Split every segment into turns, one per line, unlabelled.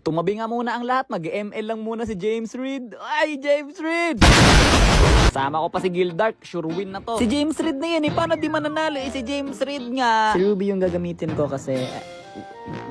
Tumabi nga muna ang lahat, mag-ML lang muna si James Reed. Ay, James Reed! Sama ko pa si Gildark, sure win na to. Si James Reed na yan eh, paano di mananalo eh? Si James Reed nga. Si Ruby yung gagamitin ko kasi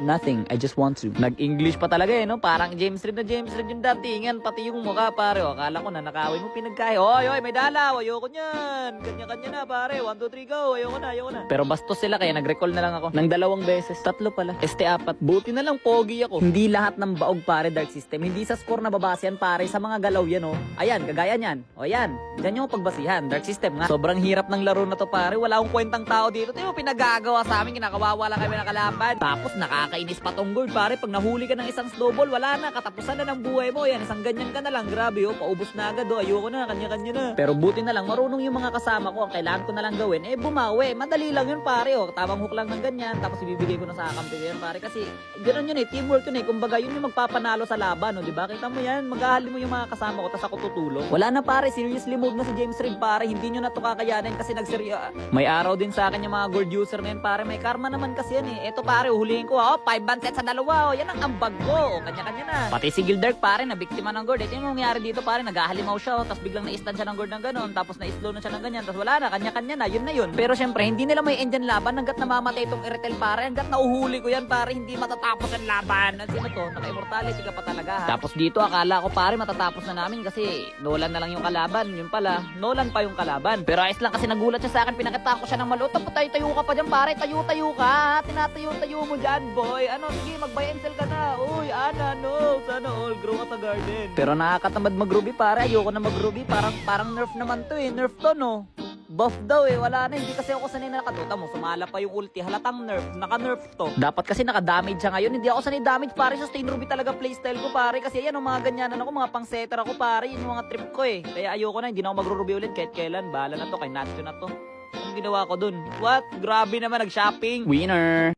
nothing, I just want to. Nag-English pa talaga eh, no? Parang James Reed yung datingan, pati yung mukha pare. O, akala ko na nakawin mo pinagkaya. Oy, may dalaw, ayoko nyan. Kanya-kanya na pare, 1, 2, 3, go. Ayoko na. Pero bastos sila kaya nag-recall na lang ako. Ng 2 beses, 3 pala. 4. Buti na lang pogi ako. Hindi lahat ng baog pare Dark System. Hindi sa score na babase yan pare, sa mga galaw yan oh. Ayan, kagaya nyan. O yan, dyan yung pagbasihan. Dark System nga. Sobrang hirap ng laro na to pare. Wala akong kwentang tao dito. Ito yung pinagagawa sa amin, kinakawawa lang kami ng kalaban. Tapos nakakainis pa tong gold pare. Pag nahuli ka ng isang snowball, wala na, katapusan na ng buhay mo. Yan, isang ganyan ka na lang. Grabe oh, paubos na agad oh. Ayoko na, kanya-kanya na. Pero buti na lang, marunong yung mga kasama ko. Ang kailangan ko na lang gawin, eh bumawi. Madali lang yun pare oh. Tamang hook lang ng ganyan. Tapos ibibigay ko na sa kampi ko yan pare. Kasi ganoon yun eh, teamwork yun eh. Kumbaga yun yung magpapanalo sa laban oh. Diba? Kita mo yan, maghahali mo yung mga kasama ko, tas ako tutulong. Wala na pare, seriously mode na si James Reed pare. Hindi nyo na to kakayanin kasi may araw din sa akin yung mga gold user na yun pare. May karma naman kasi yan eh. Eto pare, uhulihin ko oh. 5 banset sa 2 oh. Yan ang ambag ko. Kanya-kanya na. Pati si Gildark pare, na biktima ng gold. Ito yung nangyari dito pare, naghahalimaw siya oh. Tapos biglang na-stun siya ng gold ng ganon. Tapos na-slow na siya ng ganyan. Tapos wala na, kanya-kanya na. Yun na yun. Pero syempre, hindi nila may end dyan laban. Hanggat namamatay itong Eretel pare. Hanggat nauhuli ko yan pare, hindi matatapos ang laban. At sino to? Naka-immortality ka pa talaga ha. Tapos dito akala ko pare matatapos na namin kasi Nolan na lang yung kalaban. Yun pala, Nolan pa yung kalaban. Pero ayos lang kasi nagulat siya sa akin. Pinakita ko siya ng malot. Tapos tayo ka pa dyan pare. Tayo ka. Tinatayo mo dyan boy. Ano, sige mag-buy and sell ka na. Uy, Ana, no. Sana all grow at a garden. Pero nakakatamad mag-ruby pare. Ayoko na mag-ruby. Parang nerf naman to eh. Nerf to no. Buff daw eh, wala na. Hindi kasi ako sanay na nakatuta mo. Sumala pa yung ulti. Halatang nerf. Naka-nerf to. Dapat kasi naka-damage siya ngayon. Hindi ako sanay damage pare. Sustain Ruby talaga playstyle ko pare. Kasi yan, mga ganyanan ako. Mga pang-setter ako pare. Yun yung mga trip ko eh. Kaya ayoko na. Hindi na ako mag-ruby ulit kahit kailan. Bahala na to. Kay Natsu na to. Anong ginawa ko dun? What? Grabe naman. Nag-shopping. Winner.